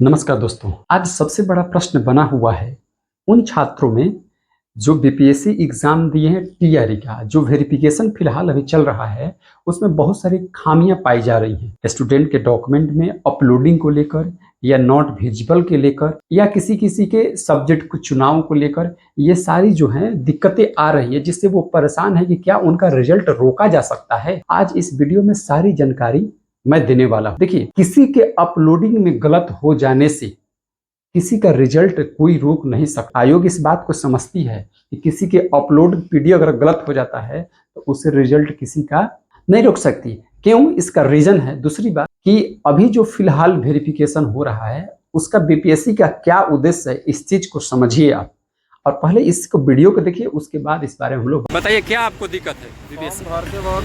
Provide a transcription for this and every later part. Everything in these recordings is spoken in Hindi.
नमस्कार दोस्तों। आज सबसे बड़ा प्रश्न बना हुआ है उन छात्रों में जो बीपीएससी एग्जाम दिए हैं टीआरई का जो वेरिफिकेशन फिलहाल अभी चल रहा है, उसमें बहुत सारी खामियां पाई जा रही हैं। स्टूडेंट के डॉक्यूमेंट में अपलोडिंग को लेकर या नॉट विजिबल के लेकर या किसी किसी के सब्जेक्ट को चुनाव को लेकर ये सारी जो है दिक्कतें आ रही है, जिससे वो परेशान है कि क्या उनका रिजल्ट रोका जा सकता है। आज इस वीडियो में सारी जानकारी मैं देने वाला हूं। देखिए, किसी के अपलोडिंग में गलत हो जाने से किसी का रिजल्ट कोई रोक नहीं सकता। आयोग इस बात को समझती है कि किसी के अपलोड पीडीएफ अगर गलत हो जाता है तो उससे रिजल्ट किसी का नहीं रोक सकती। क्यों? इसका रीजन है दूसरी बात कि अभी जो फिलहाल वेरिफिकेशन हो रहा है उसका बीपीएससी का क्या उद्देश्य है, इस चीज को समझिए आप। और पहले इसको वीडियो को देखिए, उसके बाद इस बारे में हम लोग बताइए क्या आपको दिक्कत है। बीपीएससी भर के बहुत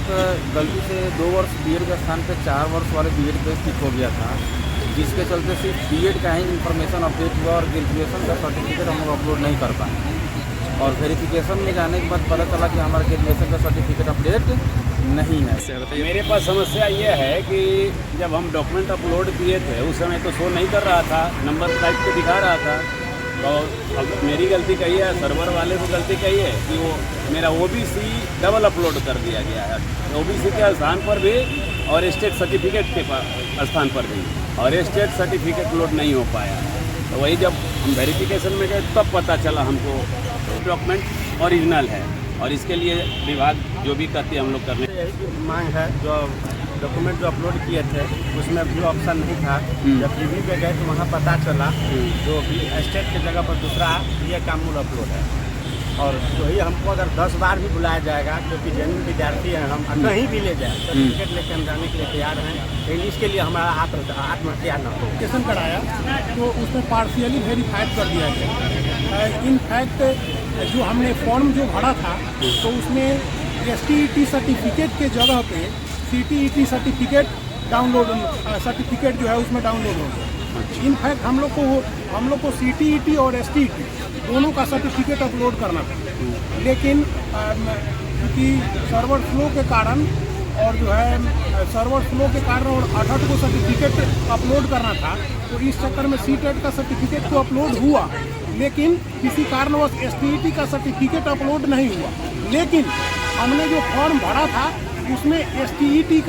गलती से 2 वर्ष बीएड के स्थान पे 4 वर्ष वाले बीएड पे टिक हो गया था, जिसके चलते सिर्फ बीएड का ही इंफॉर्मेशन अपडेट हुआ और ग्रेजुएशन का सर्टिफिकेट हम लोग अपलोड नहीं कर पाए। और वेरिफिकेशन में जाने के बाद पता चला कि हमारा ग्रेजुएशन का सर्टिफिकेट अपडेट नहीं है। मेरे पास समस्या ये है कि जब हम डॉक्यूमेंट अपलोड किए थे उस समय तो शो नहीं कर रहा था, नंबर टाइप पे दिखा रहा था। तो अब मेरी गलती कही है, सर्वर वाले को गलती कही है कि वो मेरा ओबीसी डबल अपलोड कर दिया गया है, ओबीसी के स्थान पर भी और स्टेट सर्टिफिकेट के स्थान पर भी, और स्टेट सर्टिफिकेट लोड नहीं हो पाया। तो वही जब हम वेरिफिकेशन में गए तब पता चला हमको डॉक्यूमेंट ओरिजिनल है, और इसके लिए विभाग जो भी करती है हम लोग करने यही मांग है। जो डॉक्यूमेंट जो अपलोड किए थे उसमें व्यू ऑप्शन नहीं था। जब रिव्यू पे गए तो वहाँ पता चला जो भी स्टेट की जगह पर दूसरा ये कामूल अपलोड है। और वही हमको अगर 10 बार भी बुलाया जाएगा, क्योंकि जेन्युइन विद्यार्थी हैं हम, कहीं भी ले जाए सर्टिफिकेट लेके हम जाने के लिए तैयार हैं, लेकिन इसके लिए हमारा आत्महत्या न हो। वेरिफिकेशन कराया तो उसमें पार्शियली वेरीफाइड कर दिया गया। इनफैक्ट जो हमने फॉर्म जो भरा था तो उसमें एसटीईटी सर्टिफिकेट के जगह पे सीटीईटी सर्टिफिकेट सर्टिफिकेट जो है उसमें डाउनलोड हो गया। इनफैक्ट हम लोग को सीटीईटी और एसटीईटी दोनों का सर्टिफिकेट अपलोड करना था, लेकिन क्योंकि सर्वर फ्लो के कारण और जो है सर्वर फ्लो के कारण और 68 को सर्टिफिकेट अपलोड करना था, तो इस चक्कर में सीटेट का सर्टिफिकेट तो अपलोड हुआ, लेकिन किसी कारणवश एसटीईटी का सर्टिफिकेट अपलोड नहीं हुआ। लेकिन हमने जो फॉर्म भरा था उसमें एसटीईटी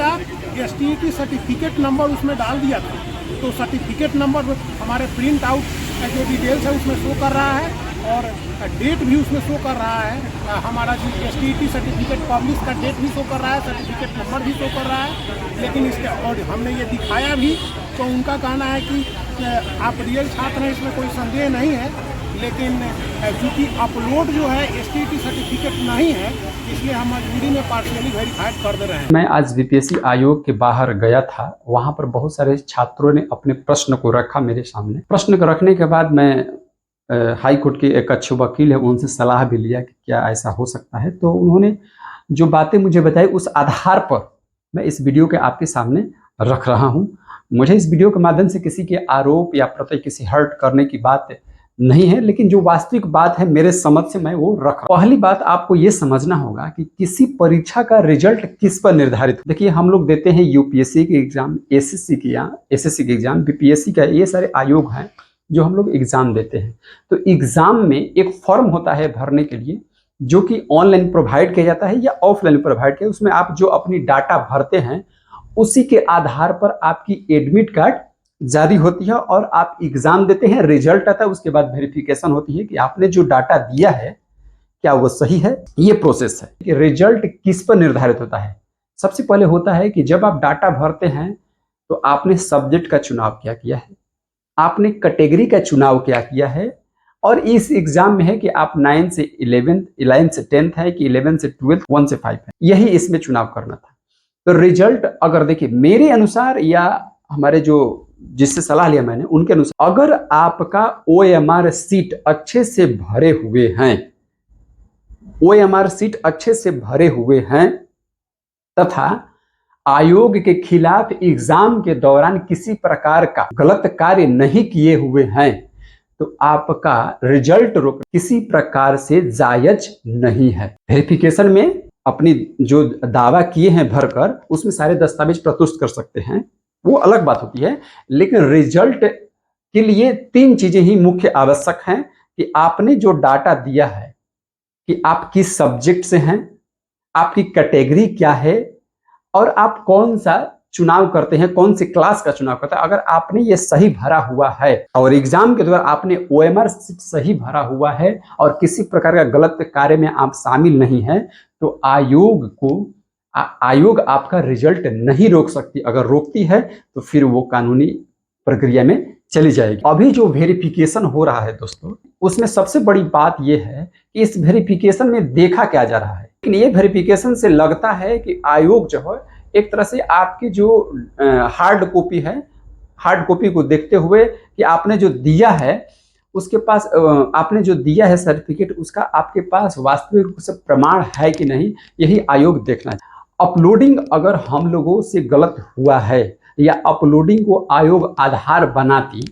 सर्टिफिकेट नंबर उसमें डाल दिया था, तो सर्टिफिकेट नंबर हमारे प्रिंट आउट जो डिटेल्स है उसमें शो कर रहा है और डेट भी उसमें शो कर रहा है। हमारा जो एसटीईटी सर्टिफिकेट पब्लिश का डेट भी शो कर रहा है, सर्टिफिकेट नंबर भी शो कर रहा है। लेकिन इसके और हमने ये दिखाया भी तो उनका कहना है कि आप रियल छात्र हैं, इसमें कोई संदेह नहीं है, लेकिन चूँकि अपलोड जो है एसटीईटी सर्टिफिकेट नहीं है, इसलिए हम मजबूरी में पार्शियली वेरीफाइड कर दे रहे हैं। मैं आज बीपीएससी आयोग के बाहर गया था, वहां पर बहुत सारे छात्रों ने अपने प्रश्न को रखा मेरे सामने। प्रश्न को रखने के बाद मैं हाई कोर्ट के एक अच्छे वकील है, उनसे सलाह भी लिया कि क्या ऐसा हो सकता है। तो उन्होंने जो बातें मुझे बताई उस आधार पर मैं इस वीडियो के आपके सामने रख रहा हूँ। मुझे इस वीडियो के माध्यम से किसी के आरोप या प्रति किसी हर्ट करने की बात नहीं है, लेकिन जो वास्तविक बात है मेरे समझ से मैं वो रख रहा हूं। पहली बात आपको ये समझना होगा कि किसी परीक्षा का रिजल्ट किस पर निर्धारित हो। देखिए, हम लोग देते हैं यूपीएससी के एग्जाम, एसएससी के एग्जाम, बीपीएससी का, ये सारे आयोग हैं जो हम लोग एग्जाम देते हैं। तो एग्जाम में एक फॉर्म होता है भरने के लिए, जो कि ऑनलाइन प्रोवाइड किया जाता है या ऑफलाइन प्रोवाइड किया। उसमें आप जो अपनी डाटा भरते हैं उसी के आधार पर आपकी एडमिट कार्ड जारी होती है और आप एग्जाम देते हैं, रिजल्ट आता है, उसके बाद वेरिफिकेशन होती है कि आपने जो डाटा दिया है क्या वो सही है। ये प्रोसेस है कि रिजल्ट किस पर निर्धारित होता है। सबसे पहले होता है कि जब आप डाटा भरते हैं तो आपने सब्जेक्ट का चुनाव क्या किया है, आपने कैटेगरी का चुनाव क्या किया है, और इस एग्जाम में है कि आप 9 से 11 से 10th है कि 11 से 12th, 1 से 5 है, यही इसमें चुनाव करना था। तो रिजल्ट अगर देखिए मेरे अनुसार या हमारे जो जिससे सलाह लिया मैंने उनके अनुसार, अगर आपका ओएमआर सीट अच्छे से भरे हुए हैं, ओएमआर सीट अच्छे से भरे हुए हैं तथा आयोग के खिलाफ एग्जाम के दौरान किसी प्रकार का गलत कार्य नहीं किए हुए हैं, तो आपका रिजल्ट रोक किसी प्रकार से जायज नहीं है। वेरिफिकेशन में अपनी जो दावा किए हैं भरकर उसमें सारे दस्तावेज प्रस्तुत कर सकते हैं, वो अलग बात होती है, लेकिन रिजल्ट के लिए 3 चीजें ही मुख्य आवश्यक हैं कि आपने जो डाटा दिया है कि आप किस सब्जेक्ट से हैं, आपकी कैटेगरी क्या है और आप कौन सा चुनाव करते हैं, कौन सी क्लास का चुनाव करते हैं। अगर आपने ये सही भरा हुआ है और एग्जाम के दौरान आपने OMR सही भरा हुआ है और किसी प्रकार का गलत कार्य में आप शामिल नहीं हैं, तो आयोग आपका रिजल्ट नहीं रोक सकती। अगर रोकती है तो फिर वो कानूनी प्रक्रिया में चली जाएगी। अभी जो वेरिफिकेशन हो रहा है दोस्तों, उसमें सबसे बड़ी बात यह है कि इस वेरिफिकेशन में देखा क्या जा रहा है। लेकिन ये वेरिफिकेशन से लगता है कि आयोग जो है एक तरह से आपकी जो हार्ड कॉपी है, हार्ड कॉपी को देखते हुए कि आपने जो दिया है उसके पास आपने जो दिया है सर्टिफिकेट, उसका आपके पास वास्तविक रूप से प्रमाण है कि नहीं, यही आयोग देखना है। अपलोडिंग अगर हम लोगों से गलत हुआ है या अपलोडिंग को आयोग आधार बनाती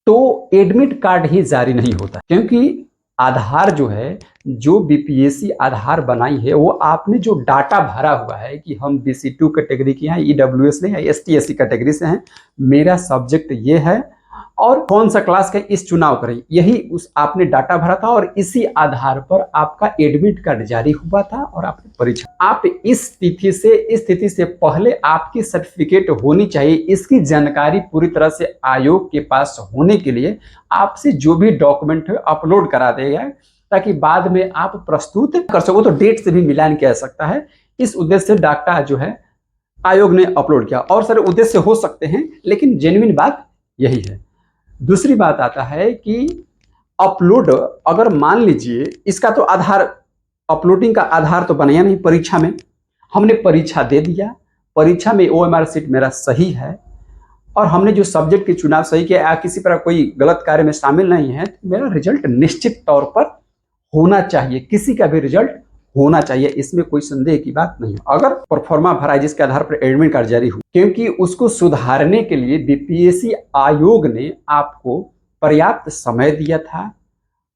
तो एडमिट कार्ड ही जारी नहीं होता, क्योंकि आधार जो है, जो BPSC आधार बनाई है, वो आपने जो डाटा भरा हुआ है कि हम BC2 कैटेगरी के हैं, EWS नहीं या ST SC कैटेगरी से हैं, मेरा सब्जेक्ट ये है और कौन सा क्लास का इस चुनाव करें, यही उस आपने डाटा भरा था और इसी आधार पर आपका एडमिट कार्ड जारी हुआ था और आपने परीक्षा। आप इस तिथि से पहले आपकी सर्टिफिकेट होनी चाहिए, इसकी जानकारी पूरी तरह से आयोग के पास होने के लिए आपसे जो भी डॉक्यूमेंट है अपलोड करा देगा, ताकि बाद में आप प्रस्तुत कर सको। तो डेट से भी मिलान किया जा सकता है। इस उद्देश्य से डाटा जो है आयोग ने अपलोड किया। और सारे उद्देश्य हो सकते हैं, लेकिन जेन्युइन बात यही है। दूसरी बात आता है कि अपलोड, अगर मान लीजिए इसका तो आधार, अपलोडिंग का आधार तो बनाया नहीं। परीक्षा में हमने परीक्षा दे दिया, परीक्षा में OMR सीट मेरा सही है और हमने जो सब्जेक्ट के चुनाव सही किया या किसी तरह कोई गलत कार्य में शामिल नहीं है, तो मेरा रिजल्ट निश्चित तौर पर होना चाहिए। किसी का भी रिजल्ट होना चाहिए, इसमें कोई संदेह की बात नहीं है। अगर परफॉर्मा भरा जिसके आधार पर एडमिट कार्ड जारी हुआ, क्योंकि उसको सुधारने के लिए BPSC आयोग ने आपको पर्याप्त समय दिया था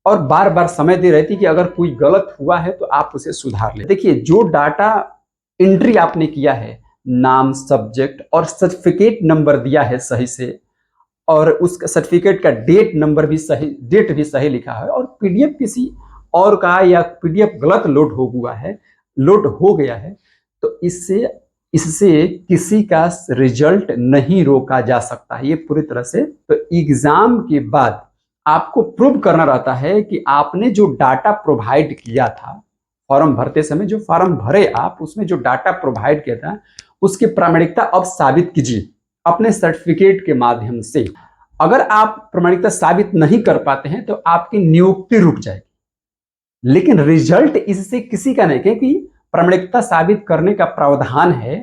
और बार बार समय दे रही थी कि अगर कोई गलत हुआ है तो आप उसे सुधार ले। देखिए, जो डाटा एंट्री आपने किया है, नाम, सब्जेक्ट और सर्टिफिकेट नंबर दिया है सही से, और उस सर्टिफिकेट का डेट नंबर भी सही, डेट भी सही लिखा है, और PDF किसी और का या PDF गलत लोड हो गया है, तो इससे किसी का रिजल्ट नहीं रोका जा सकता है, ये पूरी तरह से। तो एग्जाम के बाद आपको प्रूव करना रहता है कि आपने जो डाटा प्रोवाइड किया था, फॉर्म भरते समय जो फॉर्म भरे आप, उसमें जो डाटा प्रोवाइड किया था उसकी प्रामाणिकता अब साबित कीजिए अपने सर्टिफिकेट के माध्यम से। अगर आप प्रामाणिकता साबित नहीं कर पाते हैं तो आपकी नियुक्ति रुक जाएगी, लेकिन रिजल्ट इससे किसी का नहीं, क्योंकि प्रामाणिकता साबित करने का प्रावधान है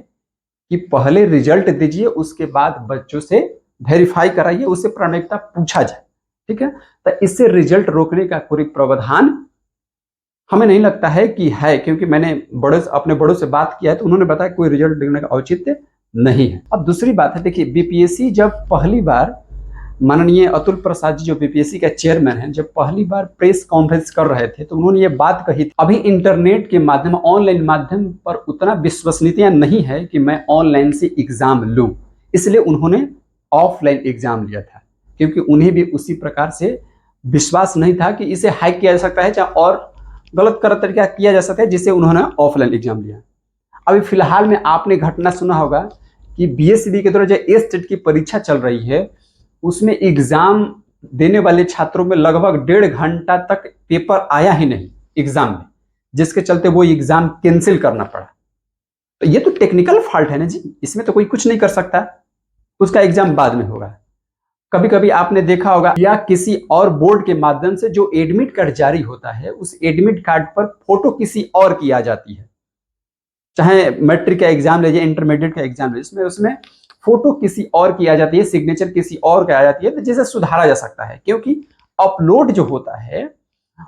कि पहले रिजल्ट दीजिए, उसके बाद बच्चों से वेरीफाई कराइए, उससे प्रामाणिकता पूछा जाए। ठीक है, तो इससे रिजल्ट रोकने का कोई प्रावधान हमें नहीं लगता है कि है, क्योंकि मैंने अपने बड़ों से बात किया है तो उन्होंने बताया कोई रिजल्ट देने का औचित्य नहीं है। अब दूसरी बात है, देखिए BPSC जब पहली बार, माननीय अतुल प्रसाद जी जो BPSC का चेयरमैन हैं, जब पहली बार प्रेस कॉन्फ्रेंस कर रहे थे तो उन्होंने ये बात कही थी, अभी इंटरनेट के माध्यम, ऑनलाइन माध्यम पर उतना विश्वसनीयता नहीं है कि मैं ऑनलाइन से एग्जाम लूं, इसलिए उन्होंने ऑफलाइन एग्जाम लिया था, क्योंकि उन्हें भी उसी प्रकार से विश्वास नहीं था कि इसे हैक किया जा सकता है चाहे और गलत तरीका किया जा सकता है, जिससे उन्होंने ऑफलाइन एग्जाम लिया। अभी फिलहाल में आपने घटना सुना होगा कि BSB के द्वारा जो STET की परीक्षा चल रही है, उसमें एग्जाम देने वाले छात्रों में लगभग 1.5 घंटा तक पेपर आया ही नहीं एग्जाम में, जिसके चलते वो एग्जाम कैंसिल करना पड़ा। तो ये तो टेक्निकल फॉल्ट है ना जी, इसमें तो कोई कुछ नहीं कर सकता, उसका एग्जाम बाद में होगा। कभी कभी आपने देखा होगा या किसी और बोर्ड के माध्यम से जो एडमिट कार्ड जारी होता है, उस एडमिट कार्ड पर फोटो किसी और की आ जाती है, चाहे मैट्रिक का एग्जाम लीजिए, इंटरमीडिएट का एग्जाम लीजिए, उसमें फोटो किसी और की आ जाती है, सिग्नेचर किसी और की आ जाती है, तो जिसे सुधारा जा सकता है, क्योंकि अपलोड जो होता है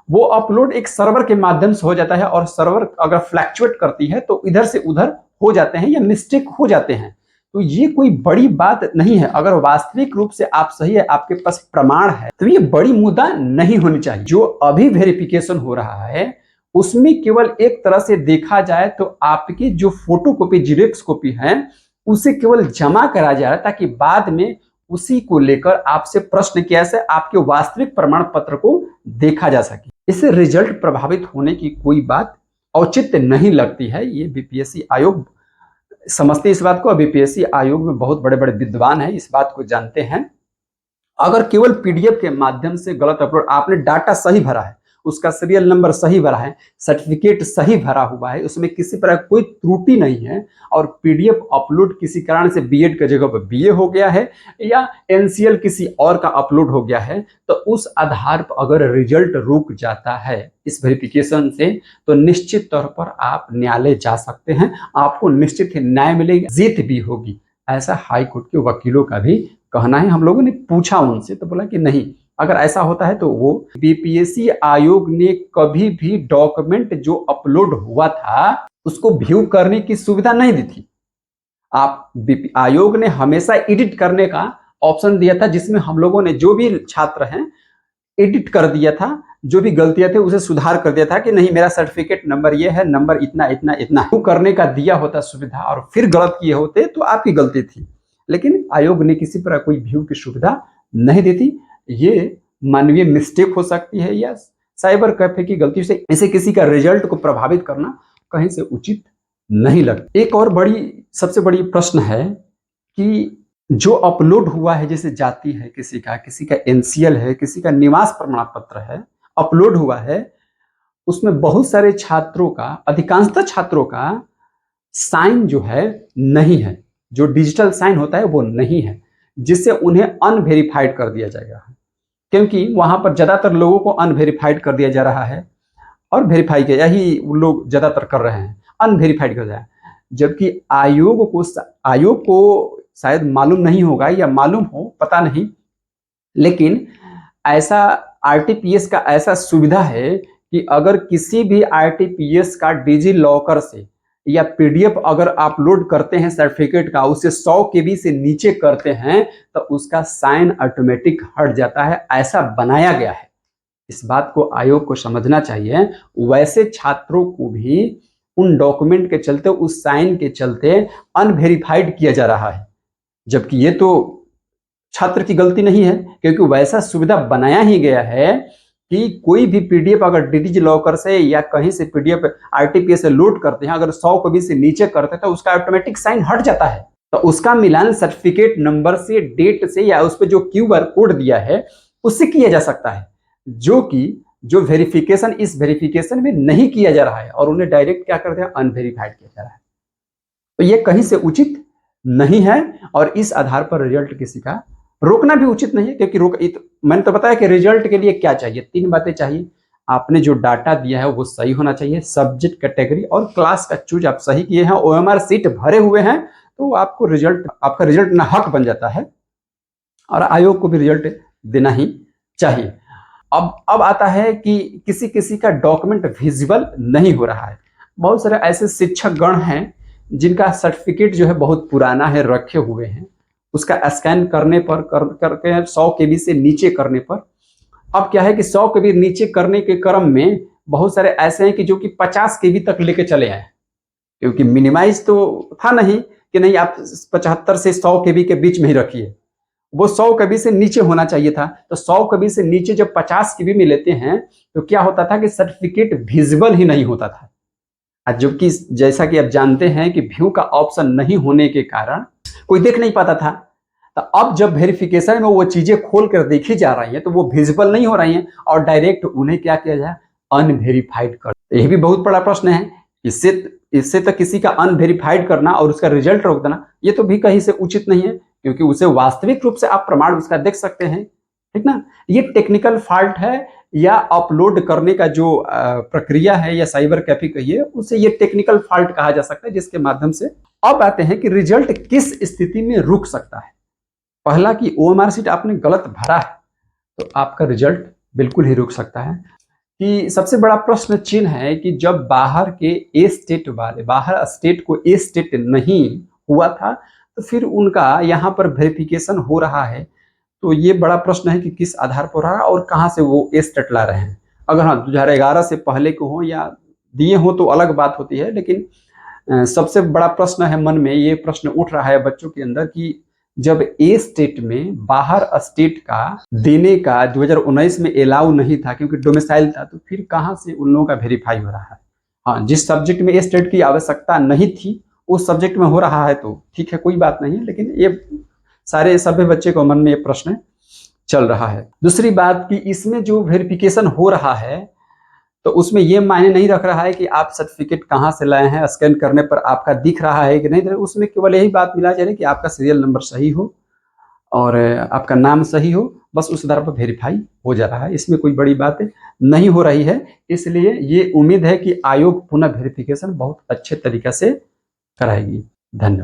वो अपलोड एक सर्वर के माध्यम से हो जाता है, और सर्वर अगर फ्लैक्चुएट करती है तो इधर से उधर हो जाते हैं या मिस्टेक हो जाते हैं। तो ये कोई बड़ी बात नहीं है, अगर वास्तविक रूप से आप सही है, आपके पास प्रमाण है, तो ये बड़ी मुद्दा नहीं होनी चाहिए। जो अभी वेरिफिकेशन हो रहा है उसमें केवल एक तरह से देखा जाए तो आपकी जो फोटोकॉपी, जेरॉक्स कॉपी है, उसे केवल जमा करा जा रहा है, ताकि बाद में उसी को लेकर आपसे प्रश्न किया से आपके वास्तविक प्रमाण पत्र को देखा जा सके। इससे रिजल्ट प्रभावित होने की कोई बात औचित्य नहीं लगती है। ये बीपीएससी आयोग समझते इस बात को, बीपीएससी आयोग में बहुत बड़े बड़े विद्वान हैं, इस बात को जानते हैं। अगर केवल पीडीएफ के माध्यम से गलत अपलोड, आपने डाटा सही भरा है, उसका सीरियल नंबर सही भरा है, सर्टिफिकेट सही भरा हुआ है, उसमें किसी तरह कोई त्रुटि नहीं है, और पीडीएफ अपलोड किसी कारण से बीएड की जगह पर बीए हो गया है या एनसीएल किसी और का अपलोड हो गया है, तो उस आधार पर अगर रिजल्ट रुक जाता है इस वेरिफिकेशन से, तो निश्चित तौर पर आप न्यायालय जा सकते हैं, आपको निश्चित ही न्याय मिलेगा, जीत भी होगी। ऐसा हाई कोर्ट के वकीलों का भी कहना है। हम लोगों ने पूछा उनसे तो बोला कि नहीं, अगर ऐसा होता है तो वो बीपीएससी आयोग ने कभी भी डॉक्यूमेंट जो अपलोड हुआ था उसको व्यू करने की सुविधा नहीं दी थी। आयोग ने हमेशा एडिट करने का ऑप्शन दिया था, जिसमें हम लोगों ने जो भी छात्र हैं एडिट कर दिया था, जो भी गलतियां थे उसे सुधार कर दिया था कि नहीं मेरा सर्टिफिकेट नंबर ये है, नंबर इतना इतना इतना करने का दिया होता सुविधा, और फिर गलत किए होते तो आपकी गलती थी। लेकिन आयोग ने किसी तरह कोई व्यू की सुविधा नहीं दी थी। ये मानवीय मिस्टेक हो सकती है या साइबर कैफे की गलती से ऐसे किसी का रिजल्ट को प्रभावित करना कहीं से उचित नहीं लगता। एक और सबसे बड़ी प्रश्न है कि जो अपलोड हुआ है, जैसे जाति है किसी का एनसीएल है, किसी का निवास प्रमाण पत्र है, अपलोड हुआ है, उसमें बहुत सारे छात्रों का, अधिकांशतः छात्रों का साइन जो है नहीं है, जो डिजिटल साइन होता है वो नहीं है, जिससे उन्हें अनवेरिफाइड कर दिया जाएगा, क्योंकि वहां पर ज्यादातर लोगों को अनवेरिफाइड कर दिया जा रहा है और वेरीफाई किया, यही लोग ज्यादातर कर रहे हैं, अनवेरिफाइड कर जाए। जबकि आयोग को शायद मालूम नहीं होगा या मालूम हो पता नहीं, लेकिन ऐसा आरटीपीएस का ऐसा सुविधा है कि अगर किसी भी आरटीपीएस का डिजी लॉकर से या पीडीएफ अगर अपलोड करते हैं सर्टिफिकेट का, उसे 100 केबी से नीचे करते हैं तो उसका साइन ऑटोमेटिक हट जाता है, ऐसा बनाया गया है। इस बात को आयोग को समझना चाहिए। वैसे छात्रों को भी उन डॉक्यूमेंट के चलते, उस साइन के चलते अनवेरिफाइड किया जा रहा है, जबकि ये तो छात्र की गलती नहीं है, क्योंकि वैसा सुविधा बनाया ही गया है कि कोई भी पीडीएफ अगर डिजी लॉकर से या कहीं से पीडीएफ आरटीपीएस से लोड करते हैं, अगर 100 कभी से नीचे करते हैं तो उसका ऑटोमेटिक साइन हट जाता है। तो उसका मिलान सर्टिफिकेट नंबर से, डेट से, या उस पर जो क्यूआर कोड दिया है उससे किया जा सकता है, जो वेरिफिकेशन इस वेरिफिकेशन में नहीं किया जा रहा है, और उन्हें डायरेक्ट क्या कर दिया, अनवेरिफाइड किया जा रहा है। तो ये कहीं से उचित नहीं है, और इस आधार पर रिजल्ट किसी का रोकना भी उचित नहीं है, क्योंकि मैंने तो बताया कि रिजल्ट के लिए क्या चाहिए, 3 बातें चाहिए। आपने जो डाटा दिया है वो सही होना चाहिए, सब्जेक्ट, कैटेगरी और क्लास का चूज आप सही किए हैं, ओएमआर सीट भरे हुए हैं, तो आपको आपका रिजल्ट ना हक बन जाता है, और आयोग को भी रिजल्ट देना ही चाहिए। अब आता है कि किसी का डॉक्यूमेंट विजिबल नहीं हो रहा है। बहुत सारे ऐसे शिक्षक गण हैं जिनका सर्टिफिकेट जो है बहुत पुराना है, रखे हुए हैं, उसका स्कैन करने पर करके 100 केबी से नीचे करने पर, अब क्या है कि 100 केबी नीचे करने के क्रम में बहुत सारे ऐसे हैं कि जो कि 50 केबी तक लेके चले आए, क्योंकि मिनिमाइज तो था नहीं कि नहीं आप 75 से 100 केबी के बीच में ही रखिए, वो 100 केबी से नीचे होना चाहिए था। तो 100 केबी से नीचे जब 50 केबी में लेते हैं तो क्या होता था कि सर्टिफिकेट विजिबल ही नहीं होता था, जबकि जैसा कि आप जानते हैं कि व्यू का ऑप्शन नहीं होने के कारण कोई देख नहीं पाता था। तो अब जब वेरिफिकेशन में वो चीजें खोल कर देखी जा रही हैं तो वो विजिबल नहीं हो रही हैं, और डायरेक्ट उन्हें क्या किया जाए, अनवेरिफाइड कर। यह भी बहुत बड़ा प्रश्न है। इससे तो किसी का अनवेरिफाइड करना और उसका रिजल्ट रोक देना, ये तो भी कहीं से उचित नहीं है, क्योंकि उसे वास्तविक रूप से आप प्रमाण उसका देख सकते हैं, ठीक ना। ये टेक्निकल फॉल्ट है, या अपलोड करने का जो प्रक्रिया है, या साइबर कैफे कहिए, उसे ये टेक्निकल फॉल्ट कहा जा सकता है, जिसके माध्यम से। अब आते हैं कि रिजल्ट किस स्थिति में रुक सकता है। पहला कि ओएमआर सीट आपने गलत भरा है तो आपका रिजल्ट बिल्कुल ही रुक सकता है। कि सबसे बड़ा प्रश्न चिन्ह है कि जब बाहर के ए स्टेट वाले, बाहर स्टेट को ए स्टेट नहीं हुआ था, तो फिर उनका यहाँ पर वेरिफिकेशन हो रहा है, तो ये बड़ा प्रश्न है कि किस आधार पर हो रहा है और कहाँ से वो ए स्टेट ला रहे हैं। अगर हाँ 2011 से पहले को हो या दिए हो तो अलग बात होती है, लेकिन सबसे बड़ा प्रश्न है मन में, ये प्रश्न उठ रहा है बच्चों के अंदर कि जब ए स्टेट में बाहर स्टेट का देने का 2019 में अलाउ नहीं था क्योंकि डोमिसाइल था, तो फिर कहाँ से उन लोगों का वेरीफाई हो रहा है? हाँ, जिस सब्जेक्ट में ए स्टेट की आवश्यकता नहीं थी उस सब्जेक्ट में हो रहा है तो ठीक है, कोई बात नहीं है, लेकिन ये सारे सभी बच्चे को मन में ये प्रश्न चल रहा है। दूसरी बात कि इसमें जो वेरिफिकेशन हो रहा है तो उसमें ये मायने नहीं रख रहा है कि आप सर्टिफिकेट कहाँ से लाए हैं, स्कैन करने पर आपका दिख रहा है कि नहीं, उसमें केवल यही बात मिला जाए कि आपका सीरियल नंबर सही हो और आपका नाम सही हो, बस उस आधार पर वेरीफाई हो जा रहा है। इसमें कोई बड़ी बात नहीं हो रही है। इसलिए ये उम्मीद है कि आयोग पुनः वेरिफिकेशन बहुत अच्छे तरीके से कराएगी। धन्यवाद।